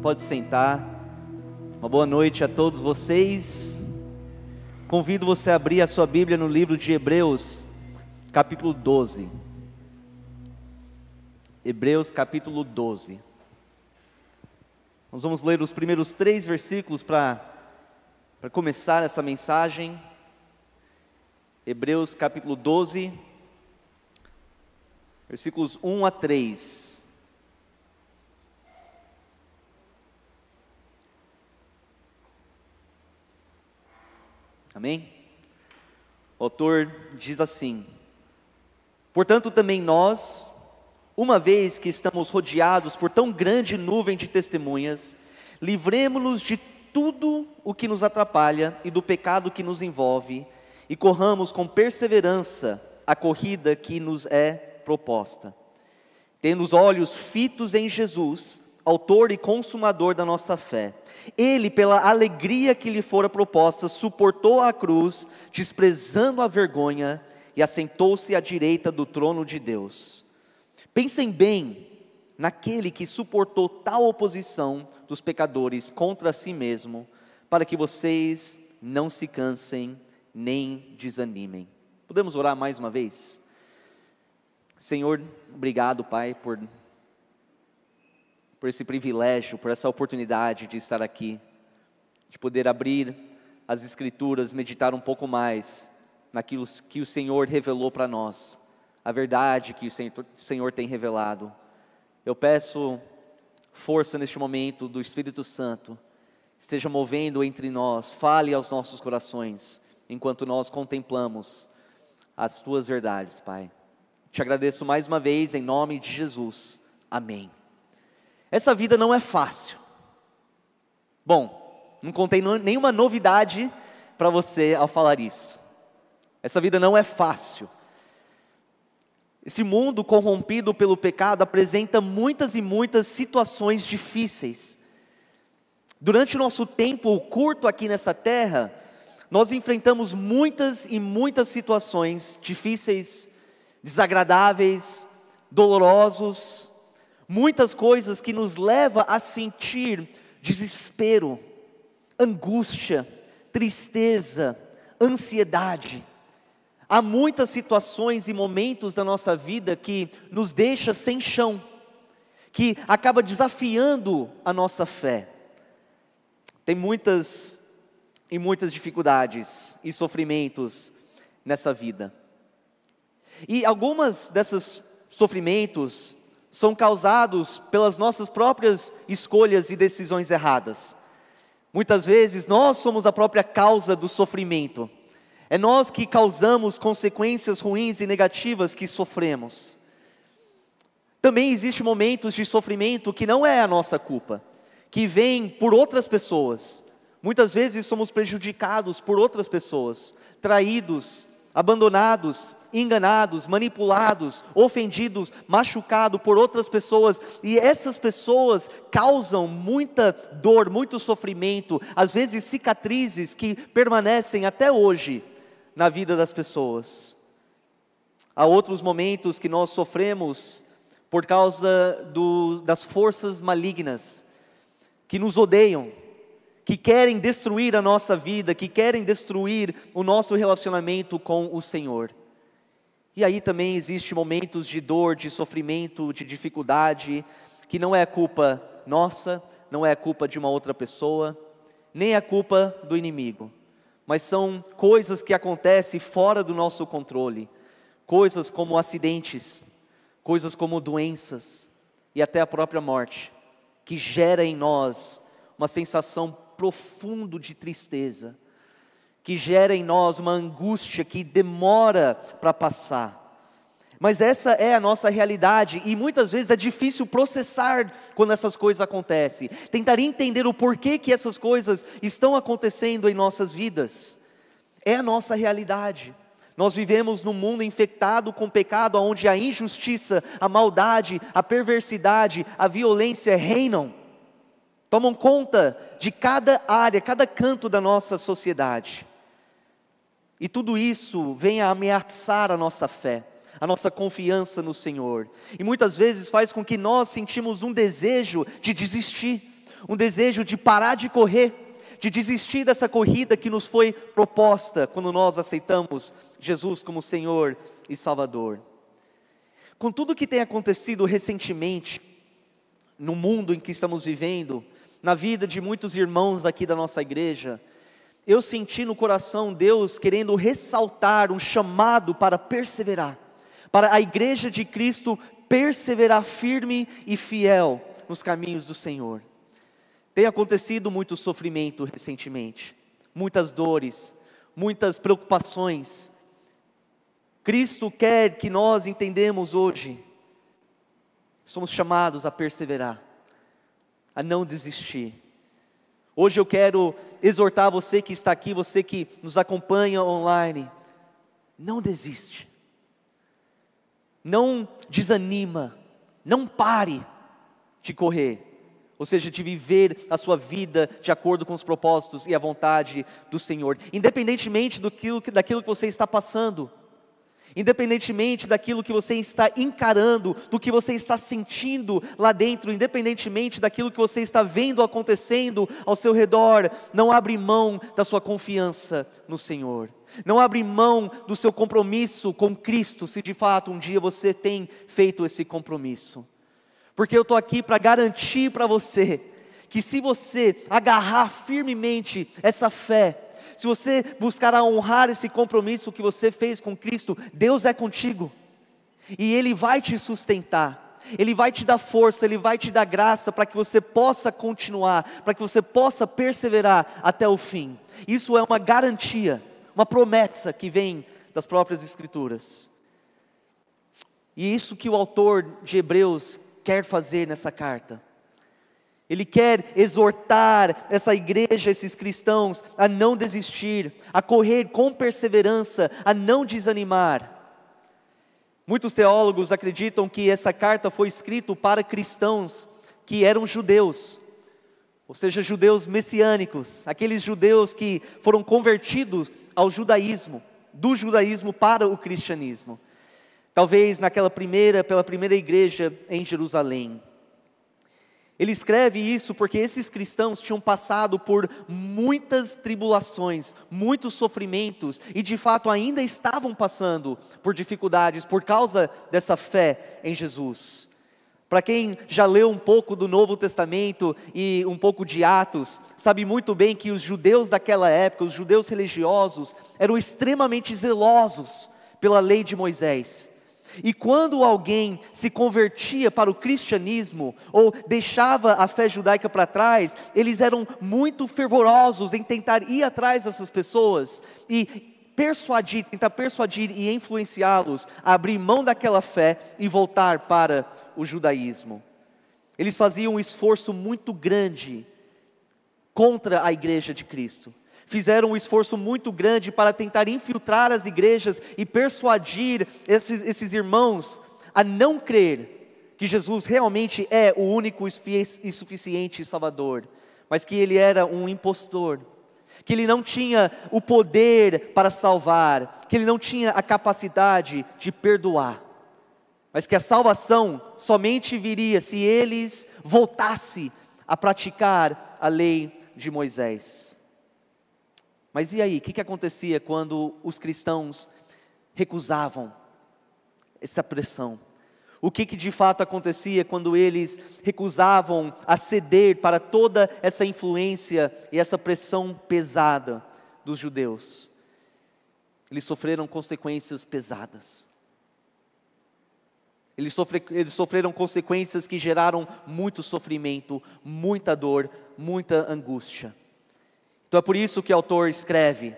Pode sentar. Uma boa noite a todos vocês. Convido você a abrir a sua Bíblia no livro de Hebreus, capítulo 12. Hebreus, capítulo 12. Nós vamos ler os primeiros 3 versículos para começar essa mensagem. Hebreus, capítulo 12, versículos 1 a 3. Amém? O autor diz assim: portanto também nós, uma vez que estamos rodeados por tão grande nuvem de testemunhas, livremo-nos de tudo o que nos atrapalha e do pecado que nos envolve, e corramos com perseverança a corrida que nos é proposta, tendo os olhos fitos em Jesus, autor e consumador da nossa fé. Ele, pela alegria que lhe fora proposta, suportou a cruz, desprezando a vergonha, e assentou-se à direita do trono de Deus. Pensem bem naquele que suportou tal oposição dos pecadores contra si mesmo, para que vocês não se cansem nem desanimem. Podemos orar mais uma vez? Senhor, obrigado, Pai, por esse privilégio, por essa oportunidade de estar aqui, de poder abrir as Escrituras, meditar um pouco mais naquilo que o Senhor revelou para nós, a verdade que o Senhor tem revelado. Eu peço força neste momento do Espírito Santo, esteja movendo entre nós, fale aos nossos corações, enquanto nós contemplamos as Tuas verdades, Pai. Te agradeço mais uma vez, em nome de Jesus, amém. Essa vida não é fácil. Bom, não contei nenhuma novidade para você ao falar isso. Essa vida não é fácil. Esse mundo corrompido pelo pecado apresenta muitas e muitas situações difíceis. Durante o nosso tempo curto aqui nessa terra, nós enfrentamos muitas e muitas situações difíceis, desagradáveis, dolorosos, muitas coisas que nos levam a sentir desespero, angústia, tristeza, ansiedade. Há muitas situações e momentos da nossa vida que nos deixa sem chão, que acaba desafiando a nossa fé. Tem muitas e muitas dificuldades e sofrimentos nessa vida. E algumas desses sofrimentos são causados pelas nossas próprias escolhas e decisões erradas. Muitas vezes nós somos a própria causa do sofrimento. É nós que causamos consequências ruins e negativas que sofremos. Também existem momentos de sofrimento que não é a nossa culpa, que vem por outras pessoas. Muitas vezes somos prejudicados por outras pessoas, traídos, abandonados, enganados, manipulados, ofendidos, machucados por outras pessoas, e essas pessoas causam muita dor, muito sofrimento, às vezes cicatrizes que permanecem até hoje na vida das pessoas. Há outros momentos que nós sofremos por causa das forças malignas, que nos odeiam, que querem destruir a nossa vida, que querem destruir o nosso relacionamento com o Senhor. E aí também existem momentos de dor, de sofrimento, de dificuldade, que não é culpa nossa, não é culpa de uma outra pessoa, nem é culpa do inimigo, mas são coisas que acontecem fora do nosso controle, coisas como acidentes, coisas como doenças e até a própria morte, que gera em nós uma sensação profunda de tristeza, que gera em nós uma angústia que demora para passar. Mas essa é a nossa realidade, e muitas vezes é difícil processar quando essas coisas acontecem, tentar entender o porquê que essas coisas estão acontecendo em nossas vidas. É a nossa realidade. Nós vivemos num mundo infectado com pecado, onde a injustiça, a maldade, a perversidade, a violência reinam, tomam conta de cada área, cada canto da nossa sociedade. E tudo isso vem a ameaçar a nossa fé, a nossa confiança no Senhor. E muitas vezes faz com que nós sentimos um desejo de desistir, um desejo de parar de correr, de desistir dessa corrida que nos foi proposta quando nós aceitamos Jesus como Senhor e Salvador. Com tudo que tem acontecido recentemente, no mundo em que estamos vivendo, na vida de muitos irmãos aqui da nossa igreja, eu senti no coração Deus querendo ressaltar um chamado para perseverar, para a igreja de Cristo perseverar firme e fiel nos caminhos do Senhor. Tem acontecido muito sofrimento recentemente, muitas dores, muitas preocupações. Cristo quer que nós entendamos hoje, somos chamados a perseverar, a não desistir. Hoje eu quero exortar você que está aqui, você que nos acompanha online, não desiste, não desanima, não pare de correr, ou seja, de viver a sua vida de acordo com os propósitos e a vontade do Senhor, independentemente daquilo que você está passando, independentemente daquilo que você está encarando, do que você está sentindo lá dentro, independentemente daquilo que você está vendo acontecendo ao seu redor, não abre mão da sua confiança no Senhor, não abre mão do seu compromisso com Cristo, se de fato um dia você tem feito esse compromisso, porque eu estou aqui para garantir para você, que se você agarrar firmemente essa fé, se você buscar honrar esse compromisso que você fez com Cristo, Deus é contigo, e Ele vai te sustentar, Ele vai te dar força, Ele vai te dar graça, para que você possa continuar, para que você possa perseverar até o fim. Isso é uma garantia, uma promessa que vem das próprias Escrituras, e isso que o autor de Hebreus quer fazer nessa carta. Ele quer exortar essa igreja, esses cristãos, a não desistir, a correr com perseverança, a não desanimar. Muitos teólogos acreditam que essa carta foi escrita para cristãos que eram judeus, ou seja, judeus messiânicos, aqueles judeus que foram convertidos ao judaísmo, do judaísmo para o cristianismo. Talvez pela primeira igreja em Jerusalém. Ele escreve isso porque esses cristãos tinham passado por muitas tribulações, muitos sofrimentos, e de fato ainda estavam passando por dificuldades por causa dessa fé em Jesus. Para quem já leu um pouco do Novo Testamento e um pouco de Atos, sabe muito bem que os judeus daquela época, os judeus religiosos, eram extremamente zelosos pela lei de Moisés. E quando alguém se convertia para o cristianismo, ou deixava a fé judaica para trás, eles eram muito fervorosos em tentar ir atrás dessas pessoas, e tentar persuadir e influenciá-los a abrir mão daquela fé e voltar para o judaísmo. Eles faziam um esforço muito grande contra a igreja de Cristo. Fizeram um esforço muito grande para tentar infiltrar as igrejas e persuadir esses irmãos a não crer que Jesus realmente é o único e suficiente Salvador, mas que Ele era um impostor, que Ele não tinha o poder para salvar, que Ele não tinha a capacidade de perdoar, mas que a salvação somente viria se eles voltassem a praticar a lei de Moisés. Mas e aí, o que acontecia quando os cristãos recusavam essa pressão? O que de fato acontecia quando eles recusavam a ceder para toda essa influência e essa pressão pesada dos judeus? Eles sofreram consequências pesadas. Eles sofreram consequências que geraram muito sofrimento, muita dor, muita angústia. Então é por isso que o autor escreve.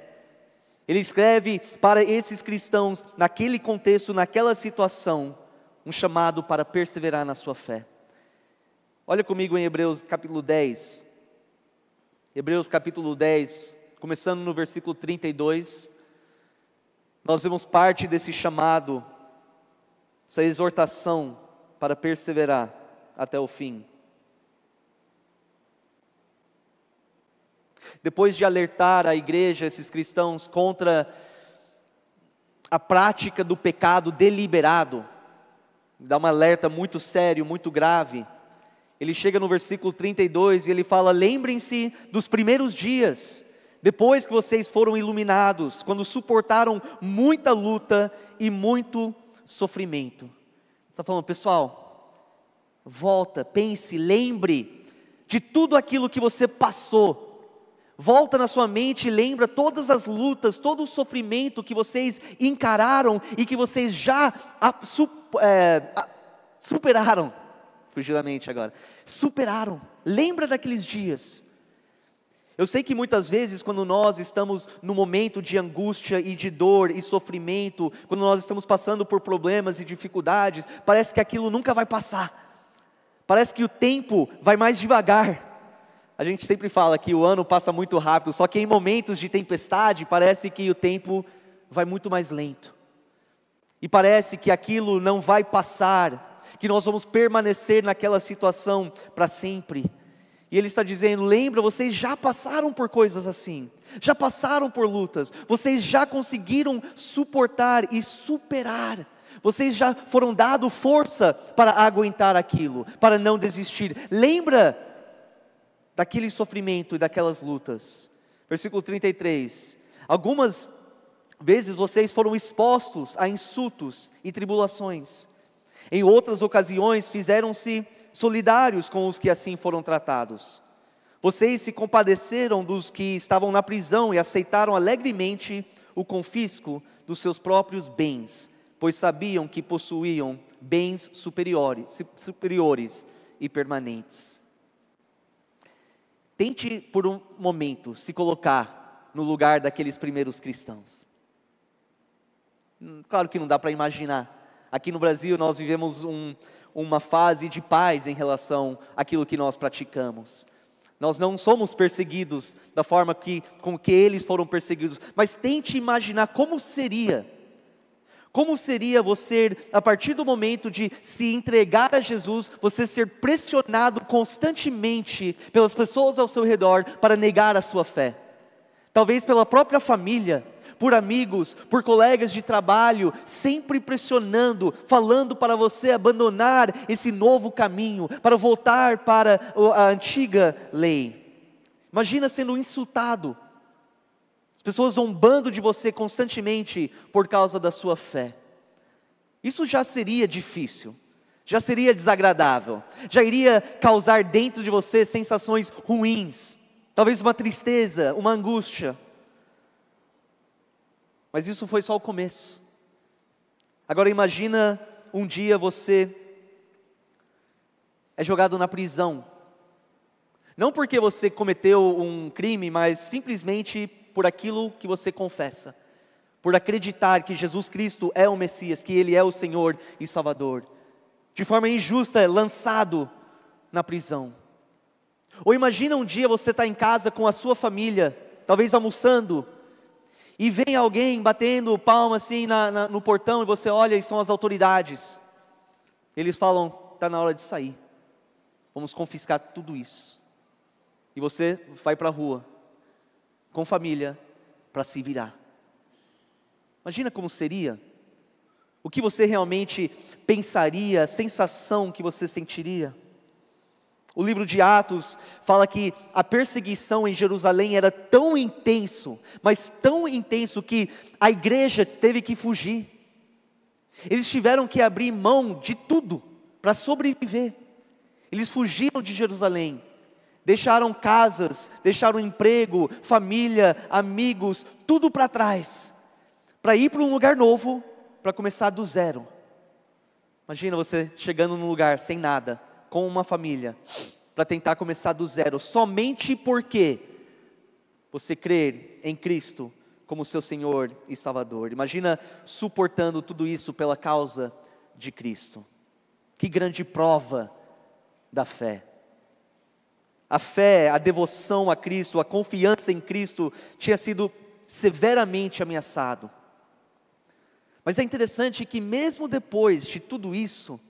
Ele escreve para esses cristãos, naquele contexto, naquela situação, um chamado para perseverar na sua fé. Olha comigo em Hebreus capítulo 10. Hebreus capítulo 10, começando no versículo 32. Nós vemos parte desse chamado, essa exortação para perseverar até o fim. Depois de alertar a igreja, esses cristãos, contra a prática do pecado deliberado, dá um alerta muito sério, muito grave, Ele chega no versículo 32 e ele fala: lembrem-se dos primeiros dias, depois que vocês foram iluminados, quando suportaram muita luta e muito sofrimento. Você está falando, pessoal, volta, pense, lembre de tudo aquilo que você passou. Volta na sua mente e lembra todas as lutas, todo o sofrimento que vocês encararam e que vocês já superaram. Fugiu da mente agora. Superaram. Lembra daqueles dias. Eu sei que muitas vezes quando nós estamos no momento de angústia e de dor e sofrimento, quando nós estamos passando por problemas e dificuldades, parece que aquilo nunca vai passar. Parece que o tempo vai mais devagar. A gente sempre fala que o ano passa muito rápido, só que em momentos de tempestade parece que o tempo vai muito mais lento. E parece que aquilo não vai passar, que nós vamos permanecer naquela situação para sempre. E ele está dizendo: lembra, vocês já passaram por coisas assim, já passaram por lutas, vocês já conseguiram suportar e superar. Vocês já foram dados força para aguentar aquilo, para não desistir. Lembra daquele sofrimento e daquelas lutas. Versículo 33. Algumas vezes vocês foram expostos a insultos e tribulações. Em outras ocasiões fizeram-se solidários com os que assim foram tratados. Vocês se compadeceram dos que estavam na prisão e aceitaram alegremente o confisco dos seus próprios bens, pois sabiam que possuíam bens superiores e permanentes. Tente por um momento se colocar no lugar daqueles primeiros cristãos. Claro que não dá para imaginar. Aqui no Brasil nós vivemos uma fase de paz em relação àquilo que nós praticamos. Nós não somos perseguidos da forma com que eles foram perseguidos. Mas tente imaginar como seria. Como seria você, a partir do momento de se entregar a Jesus, você ser pressionado constantemente pelas pessoas ao seu redor para negar a sua fé? Talvez pela própria família, por amigos, por colegas de trabalho, sempre pressionando, falando para você abandonar esse novo caminho, para voltar para a antiga lei. Imagina sendo insultado, as pessoas zombando de você constantemente por causa da sua fé. Isso já seria difícil, já seria desagradável, já iria causar dentro de você sensações ruins, talvez uma tristeza, uma angústia. Mas isso foi só o começo. Agora imagina um dia você é jogado na prisão, não porque você cometeu um crime, mas simplesmente por aquilo que você confessa, por acreditar que Jesus Cristo é o Messias, que Ele é o Senhor e Salvador, de forma injusta, lançado na prisão. Ou imagina um dia você está em casa com a sua família, talvez almoçando, e vem alguém batendo palma assim no portão, e você olha e são as autoridades. Eles falam: está na hora de sair, vamos confiscar tudo isso. E você vai para a rua, com família, para se virar. Imagina como seria, o que você realmente pensaria, a sensação que você sentiria. O livro de Atos fala que a perseguição em Jerusalém era tão intenso, mas tão intenso que a igreja teve que fugir. Eles tiveram que abrir mão de tudo para sobreviver. Eles fugiram de Jerusalém. Deixaram casas, deixaram emprego, família, amigos, tudo para trás, para ir para um lugar novo, para começar do zero. Imagina você chegando num lugar sem nada, com uma família, para tentar começar do zero, somente porque você crer em Cristo como seu Senhor e Salvador. Imagina suportando tudo isso pela causa de Cristo. Que grande prova da fé. A fé, a devoção a Cristo, a confiança em Cristo tinha sido severamente ameaçado. Mas é interessante que mesmo depois de tudo isso,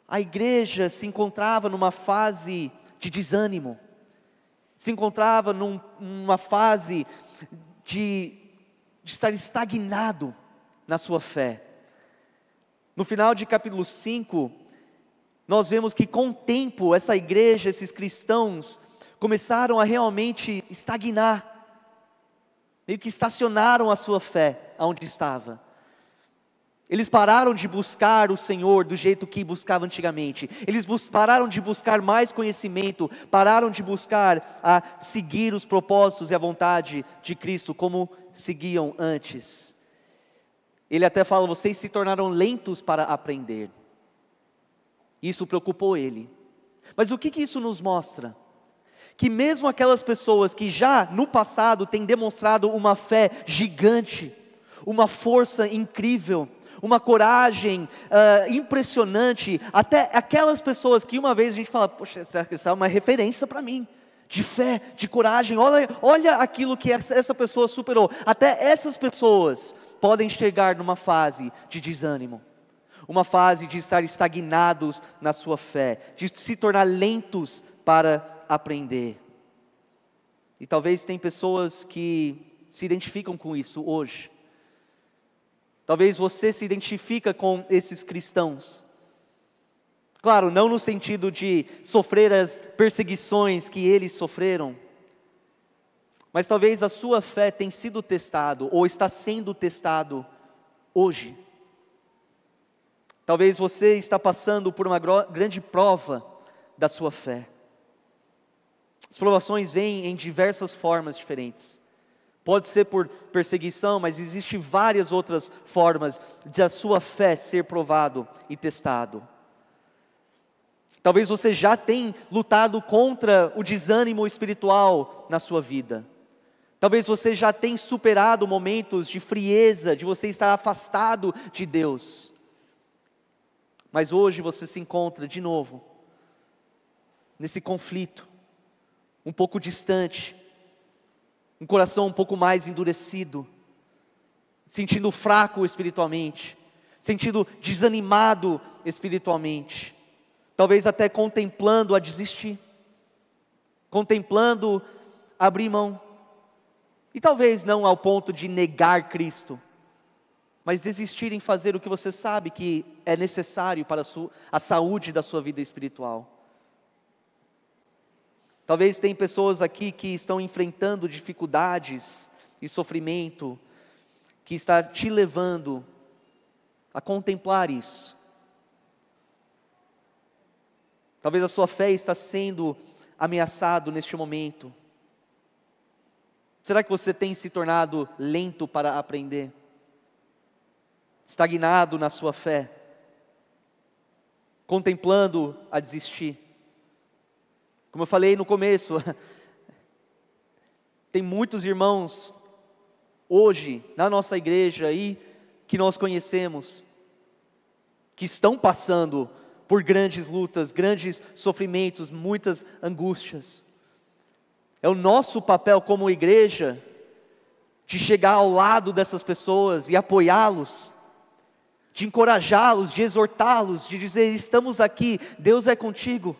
a igreja se encontrava numa fase de desânimo, se encontrava numa fase de estar estagnado na sua fé. No final de capítulo 5, nós vemos que com o tempo, essa igreja, esses cristãos, começaram a realmente estagnar, meio que estacionaram a sua fé onde estava. Eles pararam de buscar o Senhor do jeito que buscavam antigamente. Eles pararam de buscar mais conhecimento, pararam de buscar a seguir os propósitos e a vontade de Cristo como seguiam antes. Ele até fala, vocês se tornaram lentos para aprender. Isso preocupou ele. Mas o que isso nos mostra? Que mesmo aquelas pessoas que já no passado têm demonstrado uma fé gigante, uma força incrível, uma coragem impressionante, até aquelas pessoas que uma vez a gente fala, poxa, essa é uma referência para mim, de fé, de coragem, olha aquilo que essa pessoa superou, até essas pessoas podem chegar numa fase de desânimo, uma fase de estar estagnados na sua fé, de se tornar lentos para aprender. E talvez tem pessoas que se identificam com isso hoje. Talvez você se identifica com esses cristãos. Claro, não no sentido de sofrer as perseguições que eles sofreram, mas talvez a sua fé tenha sido testado, ou está sendo testado hoje. Talvez você está passando por uma grande prova da sua fé. As provações vêm em diversas formas diferentes. Pode ser por perseguição, mas existem várias outras formas de a sua fé ser provado e testado. Talvez você já tenha lutado contra o desânimo espiritual na sua vida. Talvez você já tenha superado momentos de frieza, de você estar afastado de Deus. Mas hoje você se encontra de novo nesse conflito, um pouco distante, um coração um pouco mais endurecido, sentindo fraco espiritualmente, sentindo desanimado espiritualmente, talvez até contemplando a desistir, contemplando abrir mão, e talvez não ao ponto de negar Cristo, mas desistir em fazer o que você sabe que é necessário para a saúde da sua vida espiritual. Talvez tem pessoas aqui que estão enfrentando dificuldades e sofrimento, que está te levando a contemplar isso. Talvez a sua fé está sendo ameaçado neste momento. Será que você tem se tornado lento para aprender? Estagnado na sua fé? Contemplando a desistir? Como eu falei no começo, tem muitos irmãos hoje na nossa igreja aí que nós conhecemos, que estão passando por grandes lutas, grandes sofrimentos, muitas angústias. É o nosso papel como igreja de chegar ao lado dessas pessoas e apoiá-los, de encorajá-los, de exortá-los, de dizer, estamos aqui, Deus é contigo.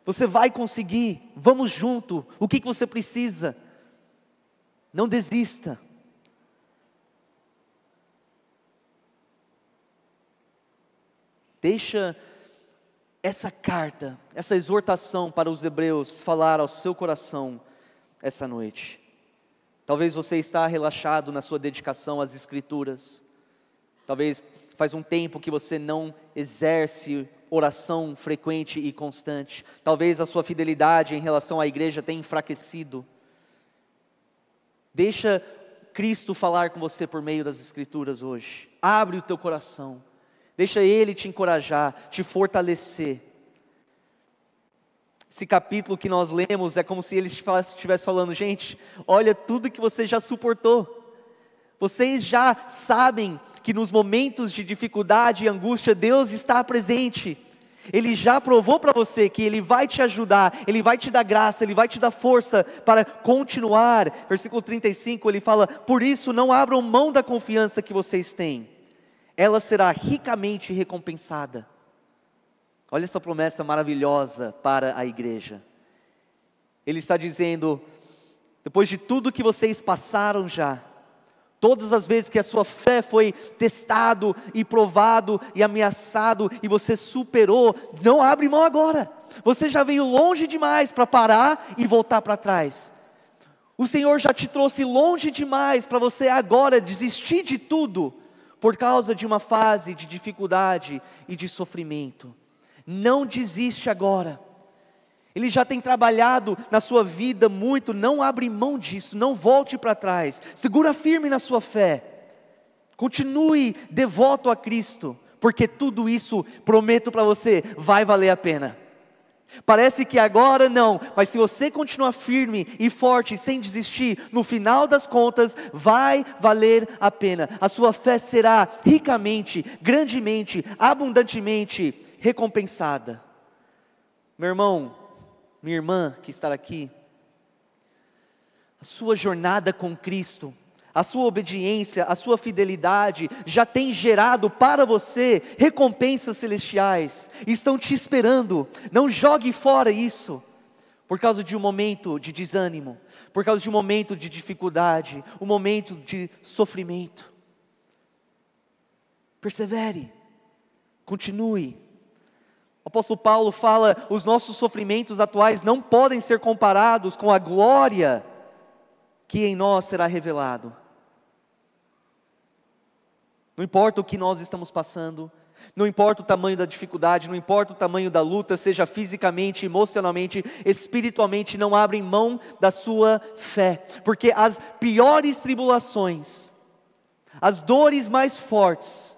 Você vai conseguir, vamos junto, o que você precisa? Não desista. Deixa essa carta, essa exortação para os hebreus falar ao seu coração essa noite. Talvez você está relaxado na sua dedicação às Escrituras. Talvez faz um tempo que você não exerce oração frequente e constante. Talvez a sua fidelidade em relação à igreja tenha enfraquecido. Deixa Cristo falar com você por meio das Escrituras hoje. Abre o teu coração. Deixa Ele te encorajar, te fortalecer. Esse capítulo que nós lemos é como se Ele estivesse falando, gente, olha tudo que você já suportou. Vocês já sabem que nos momentos de dificuldade e angústia, Deus está presente. Ele já provou para você que Ele vai te ajudar, Ele vai te dar graça, Ele vai te dar força para continuar. Versículo 35, Ele fala, por isso não abram mão da confiança que vocês têm. Ela será ricamente recompensada. Olha essa promessa maravilhosa para a igreja. Ele está dizendo, depois de tudo que vocês passaram já, Todas as vezes que a sua fé foi testado e provado e ameaçado e você superou, não abre mão agora. Você já veio longe demais para parar e voltar para trás. O Senhor já te trouxe longe demais para você agora desistir de tudo por causa de uma fase de dificuldade e de sofrimento. Não desiste agora. Ele já tem trabalhado na sua vida muito, não abre mão disso, não volte para trás, segura firme na sua fé, continue devoto a Cristo, porque tudo isso, prometo para você, vai valer a pena. Parece que agora não, mas se você continuar firme e forte, sem desistir, no final das contas, vai valer a pena. A sua fé será ricamente, grandemente, abundantemente recompensada. Meu irmão, minha irmã que está aqui, a sua jornada com Cristo, a sua obediência, a sua fidelidade, já tem gerado para você recompensas celestiais, estão te esperando. Não jogue fora isso, por causa de um momento de desânimo, por causa de um momento de dificuldade, um momento de sofrimento. Persevere, continue. O apóstolo Paulo fala, os nossos sofrimentos atuais não podem ser comparados com a glória que em nós será revelado. Não importa o que nós estamos passando, não importa o tamanho da dificuldade, não importa o tamanho da luta, seja fisicamente, emocionalmente, espiritualmente, não abrem mão da sua fé, porque as piores tribulações, as dores mais fortes,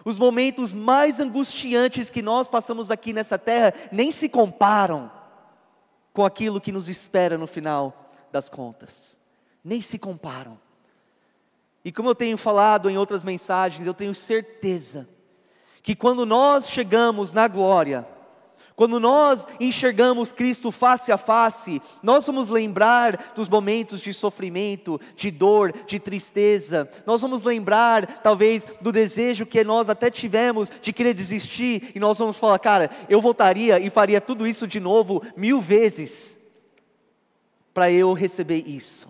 os momentos mais angustiantes que nós passamos aqui nessa terra, nem se comparam com aquilo que nos espera no final das contas. Nem se comparam. E como eu tenho falado em outras mensagens, eu tenho certeza que quando nós chegamos na glória, quando nós enxergamos Cristo face a face, nós vamos lembrar dos momentos de sofrimento, de dor, de tristeza. Nós vamos lembrar, talvez, do desejo que nós até tivemos de querer desistir. E nós vamos falar, cara, eu voltaria e faria tudo isso de novo 1000 vezes para eu receber isso,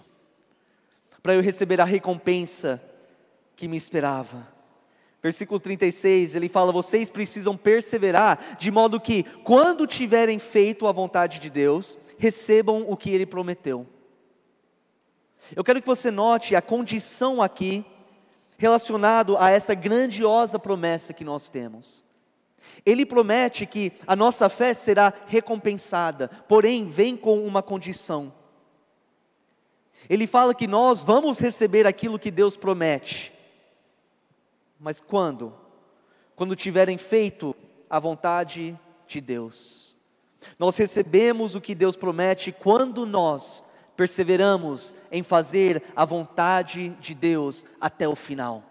para eu receber a recompensa que me esperava. Versículo 36, ele fala, vocês precisam perseverar, de modo que, quando tiverem feito a vontade de Deus, recebam o que Ele prometeu. Eu quero que você note a condição aqui, relacionado a essa grandiosa promessa que nós temos. Ele promete que a nossa fé será recompensada, porém, vem com uma condição. Ele fala que nós vamos receber aquilo que Deus promete. Mas quando? Quando tiverem feito a vontade de Deus. Nós recebemos o que Deus promete quando nós perseveramos em fazer a vontade de Deus até o final.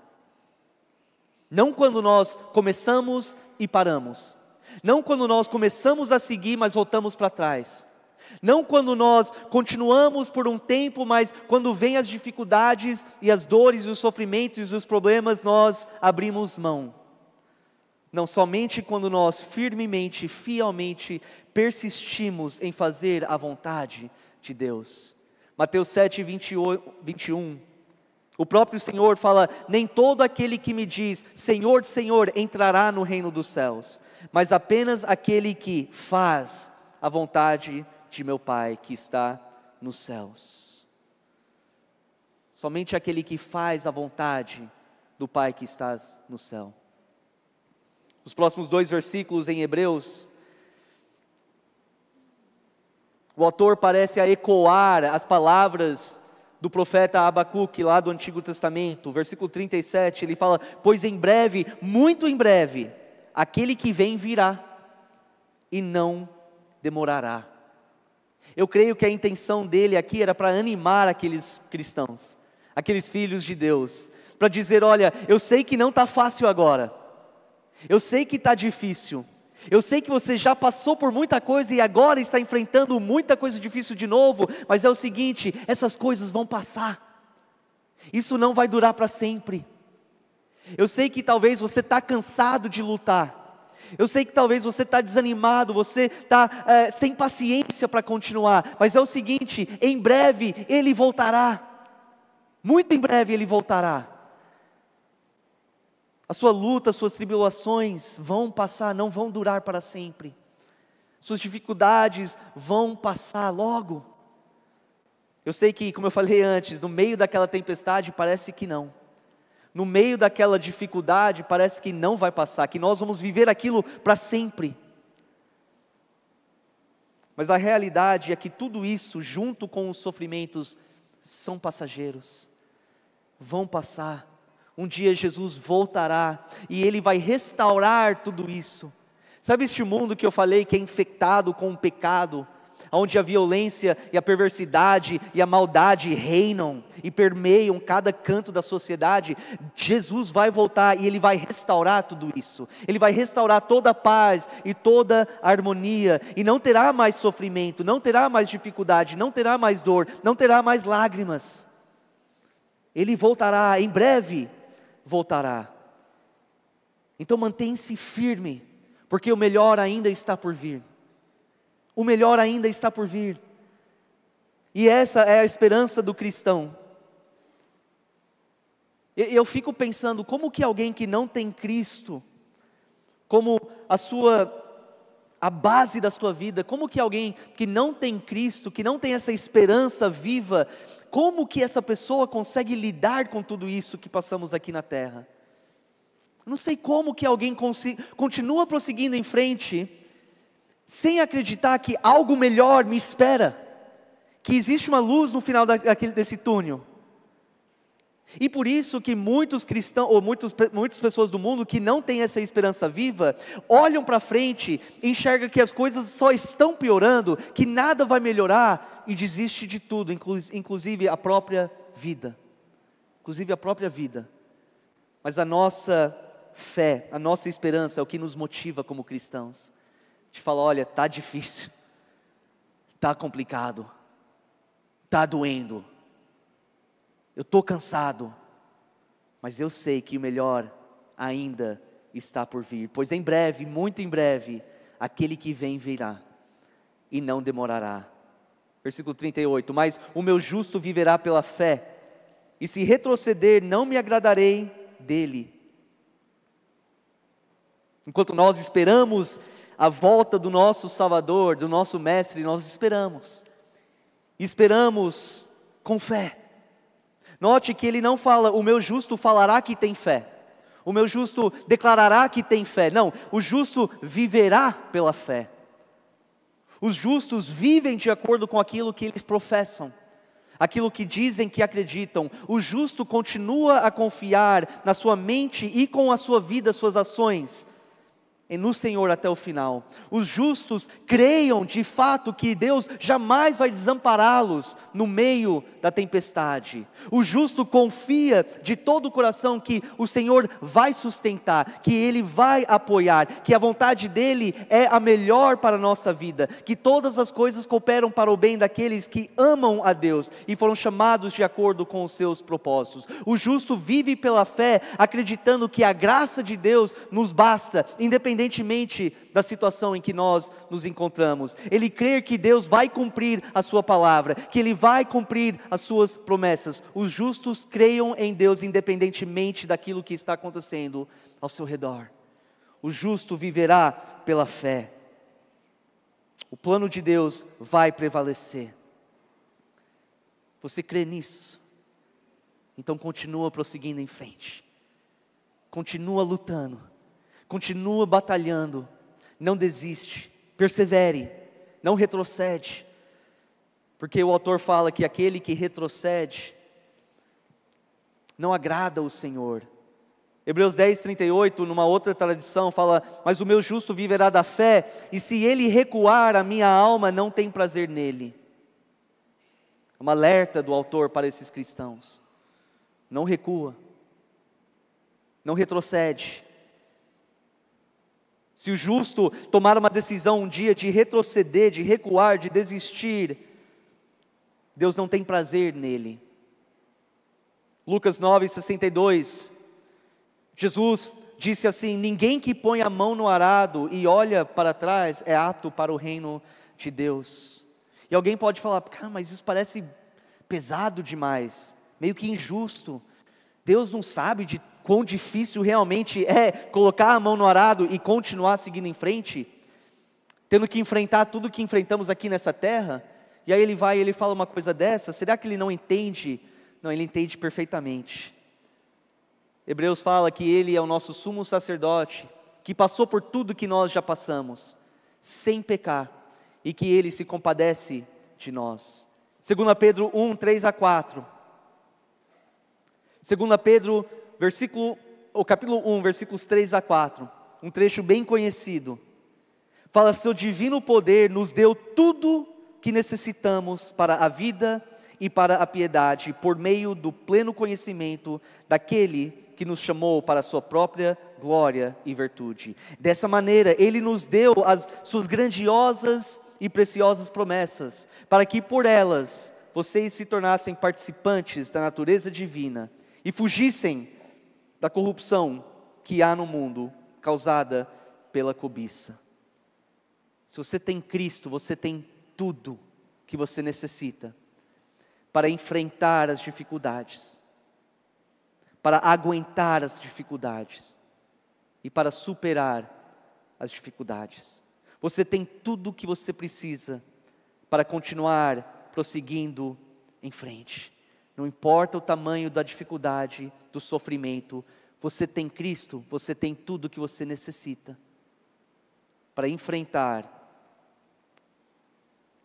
Não quando nós começamos e paramos. Não quando nós começamos a seguir, mas voltamos para trás. Não quando nós continuamos por um tempo, mas quando vêm as dificuldades e as dores, os sofrimentos e os problemas, nós abrimos mão. Não, somente quando nós firmemente, fielmente persistimos em fazer a vontade de Deus. Mateus 7, 21. O próprio Senhor fala, nem todo aquele que me diz, Senhor, Senhor, entrará no reino dos céus, mas apenas aquele que faz a vontade de meu Pai que está nos céus. Somente aquele que faz a vontade do Pai que está no céu. Os próximos 2 versículos em Hebreus, o autor parece a ecoar as palavras do profeta Abacuque lá do Antigo Testamento. Versículo 37, ele fala, pois em breve, muito em breve, aquele que vem virá e não demorará. Eu creio que a intenção dele aqui era para animar aqueles cristãos, aqueles filhos de Deus, para dizer, olha, eu sei que não está fácil agora, eu sei que está difícil, eu sei que você já passou por muita coisa e agora está enfrentando muita coisa difícil de novo, mas é o seguinte, essas coisas vão passar, isso não vai durar para sempre. Eu sei que talvez você está cansado de lutar, eu sei que talvez você está desanimado, você está sem paciência para continuar, mas é o seguinte, em breve Ele voltará. Muito em breve Ele voltará. A sua luta, as suas tribulações vão passar, não vão durar para sempre. Suas dificuldades vão passar logo. Eu sei que, como eu falei antes, no meio daquela tempestade parece que não. No meio daquela dificuldade parece que não vai passar, que nós vamos viver aquilo para sempre. Mas a realidade é que tudo isso, junto com os sofrimentos, são passageiros. Vão passar. Um dia Jesus voltará e Ele vai restaurar tudo isso. Sabe este mundo que eu falei que é infectado com o pecado, onde a violência e a perversidade e a maldade reinam e permeiam cada canto da sociedade? Jesus vai voltar e Ele vai restaurar tudo isso. Ele vai restaurar toda a paz e toda a harmonia, e não terá mais sofrimento, não terá mais dificuldade, não terá mais dor, não terá mais lágrimas. Ele voltará, em breve voltará. Então mantenha-se firme, porque o melhor ainda está por vir. O melhor ainda está por vir. E essa é a esperança do cristão. Eu fico pensando, como que alguém que não tem Cristo como a base da sua vida, como que alguém que não tem Cristo, que não tem essa esperança viva, como que essa pessoa consegue lidar com tudo isso que passamos aqui na terra? Não sei como que alguém continua prosseguindo em frente, sem acreditar que algo melhor me espera, que existe uma luz no final desse túnel. E por isso que muitos cristãos, ou muitas pessoas do mundo que não têm essa esperança viva, olham para frente, enxergam que as coisas só estão piorando, que nada vai melhorar, e desiste de tudo, inclusive a própria vida. Inclusive a própria vida. Mas a nossa fé, a nossa esperança é o que nos motiva como cristãos. A gente fala, olha, está difícil, está complicado, está doendo, eu estou cansado, mas eu sei que o melhor ainda está por vir, pois em breve, muito em breve, aquele que vem virá, e não demorará. Versículo 38, mas o meu justo viverá pela fé, e se retroceder não me agradarei dele. Enquanto nós esperamos a volta do nosso Salvador, do nosso Mestre, nós esperamos com fé. Note que ele não fala, o meu justo falará que tem fé, o meu justo declarará que tem fé. Não, o justo viverá pela fé. Os justos vivem de acordo com aquilo que eles professam, aquilo que dizem que acreditam. O justo continua a confiar na sua mente e com a sua vida, suas ações, no Senhor até o final. Os justos creiam de fato que Deus jamais vai desampará-los no meio da tempestade. O justo confia de todo o coração que o Senhor vai sustentar, que Ele vai apoiar, que a vontade dEle é a melhor para a nossa vida, que todas as coisas cooperam para o bem daqueles que amam a Deus e foram chamados de acordo com os seus propósitos. O justo vive pela fé, acreditando que a graça de Deus nos basta, independentemente da situação em que nós nos encontramos. Ele crê que Deus vai cumprir a sua palavra, que Ele vai cumprir as suas promessas. Os justos creiam em Deus independentemente daquilo que está acontecendo ao seu redor. O justo viverá pela fé. O plano de Deus vai prevalecer. Você crê nisso? Então continua prosseguindo em frente. Continua lutando. Continua batalhando, não desiste, persevere, não retrocede, porque o autor fala que aquele que retrocede não agrada o Senhor. Hebreus 10, 38, numa outra tradição fala, mas o meu justo viverá da fé, e se ele recuar, a minha alma não tem prazer nele. É uma alerta do autor para esses cristãos. Não recua, não retrocede. Se o justo tomar uma decisão um dia de retroceder, de recuar, de desistir, Deus não tem prazer nele. Lucas 9, 62, Jesus disse assim, ninguém que põe a mão no arado e olha para trás é apto para o reino de Deus. E alguém pode falar, mas isso parece pesado demais. meio que injusto. Deus não sabe de quão difícil realmente é colocar a mão no arado e continuar seguindo em frente, tendo que enfrentar tudo que enfrentamos aqui nessa terra. E aí ele vai e ele fala uma coisa dessa, será que ele não entende? Não, ele entende perfeitamente. Hebreus fala que ele é o nosso sumo sacerdote, que passou por tudo que nós já passamos, sem pecar, e que ele se compadece de nós. 2 Pedro 1, 3 a 4. 2 Pedro, capítulo 1, versículos 3 a 4, um trecho bem conhecido. Fala, seu divino poder nos deu tudo que necessitamos para a vida e para a piedade, por meio do pleno conhecimento daquele que nos chamou para a sua própria glória e virtude. Dessa maneira, Ele nos deu as suas grandiosas e preciosas promessas, para que por elas vocês se tornassem participantes da natureza divina e fugissem da corrupção que há no mundo, causada pela cobiça. Se você tem Cristo, você tem tudo que você necessita para enfrentar as dificuldades, para aguentar as dificuldades e para superar as dificuldades. Você tem tudo o que você precisa para continuar prosseguindo em frente. Não importa o tamanho da dificuldade, do sofrimento, você tem Cristo, você tem tudo o que você necessita para enfrentar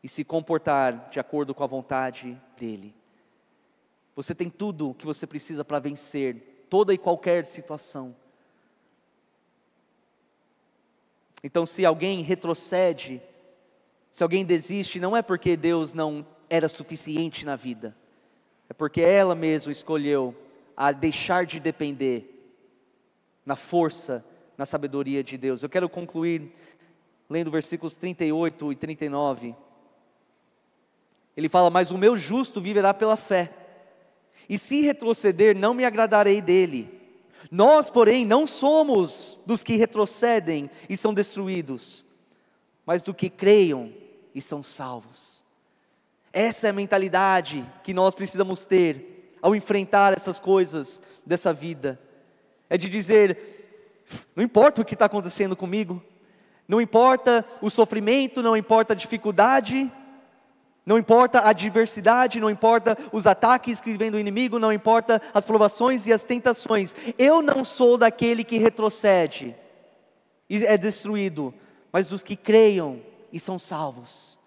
e se comportar de acordo com a vontade dEle. Você tem tudo o que você precisa para vencer toda e qualquer situação. Então, se alguém retrocede, se alguém desiste, não é porque Deus não era suficiente na vida, é porque ela mesma escolheu a deixar de depender na força, na sabedoria de Deus. Eu quero concluir lendo versículos 38 e 39. Ele fala, mas o meu justo viverá pela fé, e se retroceder, não me agradarei dele. Nós, porém, não somos dos que retrocedem e são destruídos, mas do que creiam e são salvos. Essa é a mentalidade que nós precisamos ter ao enfrentar essas coisas dessa vida. É de dizer, não importa o que está acontecendo comigo, não importa o sofrimento, não importa a dificuldade, não importa a adversidade, não importa os ataques que vêm do inimigo, não importa as provações e as tentações. Eu não sou daquele que retrocede e é destruído, mas dos que creiam e são salvos.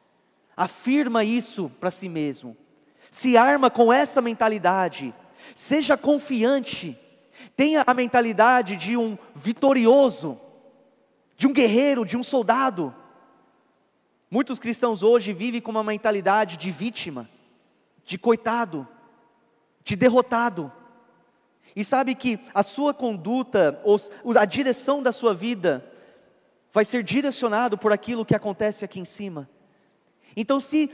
Afirma isso para si mesmo. Se arma com essa mentalidade. Seja confiante. Tenha a mentalidade de um vitorioso, de um guerreiro, de um soldado. Muitos cristãos hoje vivem com uma mentalidade de vítima, de coitado, de derrotado. E sabe que a sua conduta, a direção da sua vida, vai ser direcionado por aquilo que acontece aqui em cima. Então, se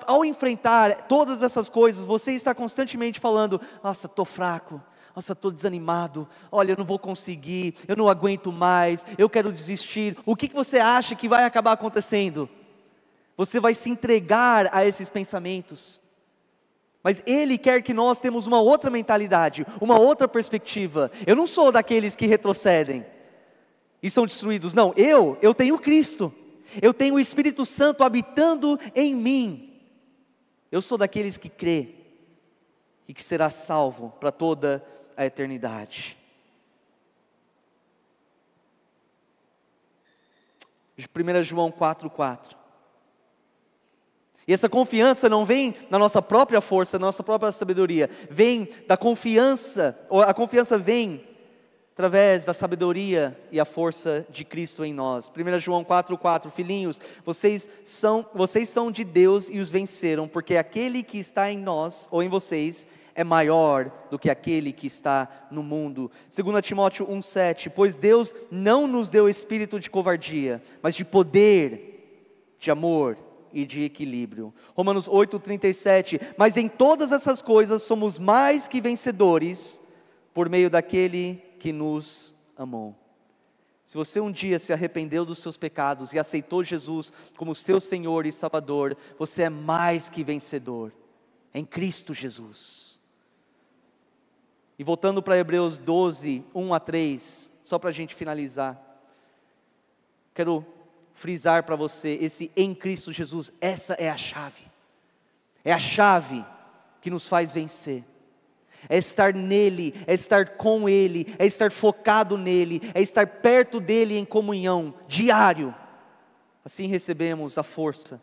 ao enfrentar todas essas coisas, você está constantemente falando, nossa, estou fraco, nossa, estou desanimado, olha, eu não vou conseguir, eu não aguento mais, eu quero desistir. O que você acha que vai acabar acontecendo? Você vai se entregar a esses pensamentos. Mas Ele quer que nós temos uma outra mentalidade, uma outra perspectiva. Eu não sou daqueles que retrocedem e são destruídos. Não, eu tenho Cristo. Eu tenho o Espírito Santo habitando em mim. Eu sou daqueles que crê e que será salvo para toda a eternidade. 1 João 4:4. E essa confiança não vem na nossa própria força, na nossa própria sabedoria. Vem da confiança, ou a confiança vem através da sabedoria e a força de Cristo em nós. 1 João 4:4, filhinhos, vocês são de Deus e os venceram, porque aquele que está em nós, ou em vocês, é maior do que aquele que está no mundo. 2 Timóteo 1:7, pois Deus não nos deu espírito de covardia, mas de poder, de amor e de equilíbrio. Romanos 8:37, mas em todas essas coisas somos mais que vencedores, por meio daquele que nos amou. Se você um dia se arrependeu dos seus pecados e aceitou Jesus como seu Senhor e Salvador, você é mais que vencedor, em Cristo Jesus. E voltando para Hebreus 12, 1 a 3, só para a gente finalizar, quero frisar para você, esse em Cristo Jesus, essa é a chave que nos faz vencer, é estar nele, é estar com ele, é estar focado nele, é estar perto dele em comunhão, diário, assim recebemos a força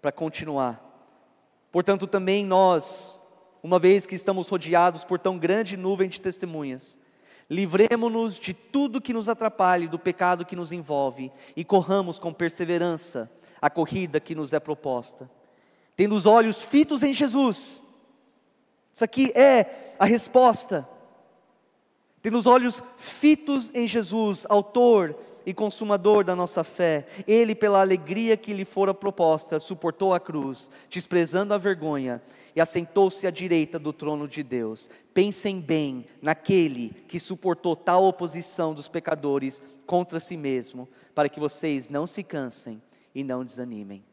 para continuar. Portanto também nós, uma vez que estamos rodeados por tão grande nuvem de testemunhas, livremo-nos de tudo que nos atrapalhe, do pecado que nos envolve, e corramos com perseverança a corrida que nos é proposta, tendo os olhos fitos em Jesus. Isso aqui é a resposta. Tendo os olhos fitos em Jesus, autor e consumador da nossa fé, Ele, pela alegria que lhe fora proposta, suportou a cruz, desprezando a vergonha, e assentou-se à direita do trono de Deus. Pensem bem naquele que suportou tal oposição dos pecadores contra si mesmo, para que vocês não se cansem e não desanimem.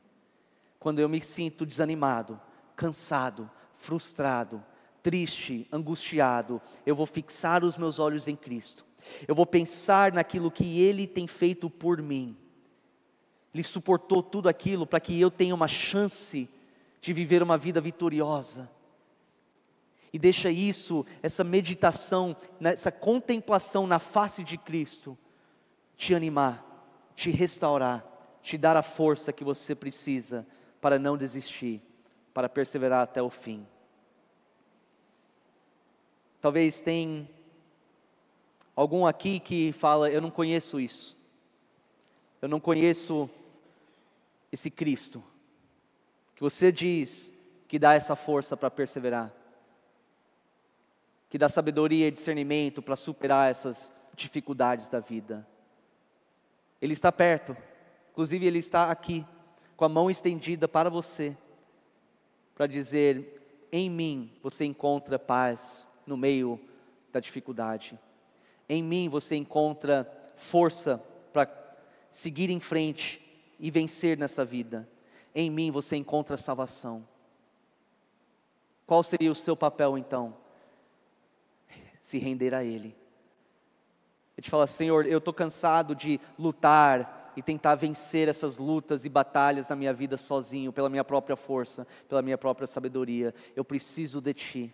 Quando eu me sinto desanimado, cansado, frustrado, triste, angustiado, eu vou fixar os meus olhos em Cristo. Eu vou pensar naquilo que Ele tem feito por mim. Ele suportou tudo aquilo para que eu tenha uma chance de viver uma vida vitoriosa. E deixa isso, essa meditação, essa contemplação na face de Cristo, te animar, te restaurar, te dar a força que você precisa para não desistir, para perseverar até o fim. Talvez tenha algum aqui que fala, eu não conheço isso, eu não conheço esse Cristo, que você diz que dá essa força para perseverar, que dá sabedoria e discernimento para superar essas dificuldades da vida. Ele está perto, inclusive Ele está aqui, com a mão estendida para você, para dizer, em mim você encontra paz no meio da dificuldade. Em mim você encontra força para seguir em frente e vencer nessa vida. Em mim você encontra salvação. Qual seria o seu papel então? Se render a Ele. Ele te fala, Senhor, eu estou cansado de lutar e tentar vencer essas lutas e batalhas na minha vida sozinho, pela minha própria força, pela minha própria sabedoria. Eu preciso de Ti.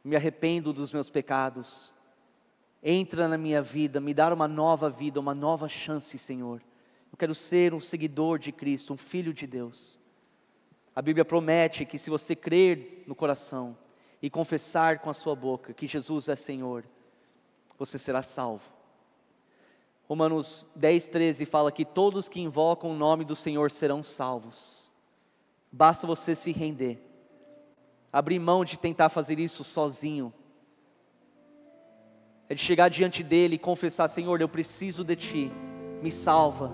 Me arrependo dos meus pecados. Entra na minha vida, me dá uma nova vida, uma nova chance, Senhor. Eu quero ser um seguidor de Cristo, um filho de Deus. A Bíblia promete que se você crer no coração e confessar com a sua boca que Jesus é Senhor, você será salvo. Romanos 10:13 fala que todos que invocam o nome do Senhor serão salvos. Basta você se render, abrir mão de tentar fazer isso sozinho, é de chegar diante dEle e confessar, Senhor, eu preciso de Ti, me salva,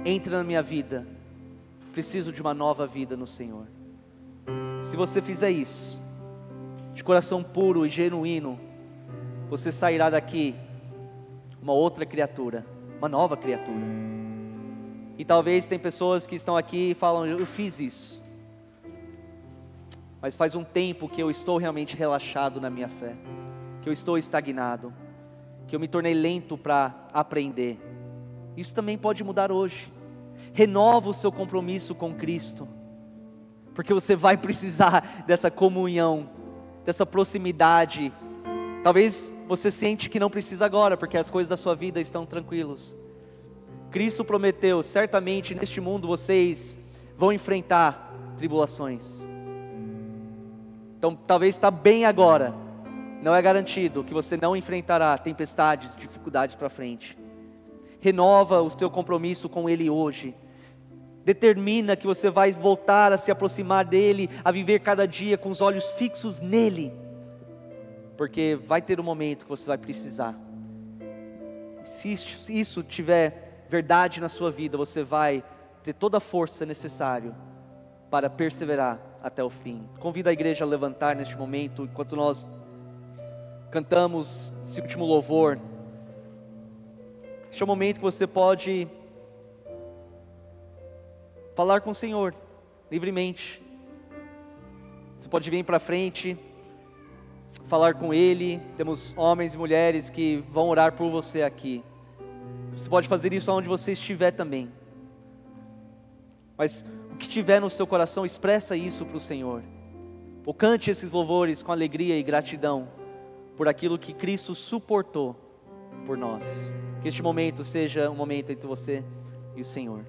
entra na minha vida, preciso de uma nova vida no Senhor. Se você fizer isso, de coração puro e genuíno, você sairá daqui uma outra criatura, uma nova criatura. E talvez tem pessoas que estão aqui e falam, eu fiz isso, mas faz um tempo que eu estou realmente relaxado na minha fé, que eu estou estagnado, que eu me tornei lento para aprender. Isso também pode mudar hoje. Renova o seu compromisso com Cristo, porque você vai precisar dessa comunhão, dessa proximidade. Talvez você sente que não precisa agora, porque as coisas da sua vida estão tranquilas. Cristo prometeu, certamente neste mundo vocês vão enfrentar tribulações. Então talvez está bem agora, não é garantido que você não enfrentará tempestades, dificuldades para frente. Renova o seu compromisso com Ele hoje. Determina que você vai voltar a se aproximar dEle, a viver cada dia com os olhos fixos nele. Porque vai ter um momento que você vai precisar. Se isso tiver verdade na sua vida, você vai ter toda a força necessária para perseverar até o fim. Convido a igreja a levantar neste momento, enquanto nós cantamos esse último louvor. Este é o momento que você pode falar com o Senhor, livremente. Você pode vir para frente, falar com Ele. Temos homens e mulheres que vão orar por você aqui. Você pode fazer isso onde você estiver também. Mas o que tiver no seu coração, expressa isso para o Senhor. Ou cante esses louvores com alegria e gratidão por aquilo que Cristo suportou por nós. Que este momento seja um momento entre você e o Senhor.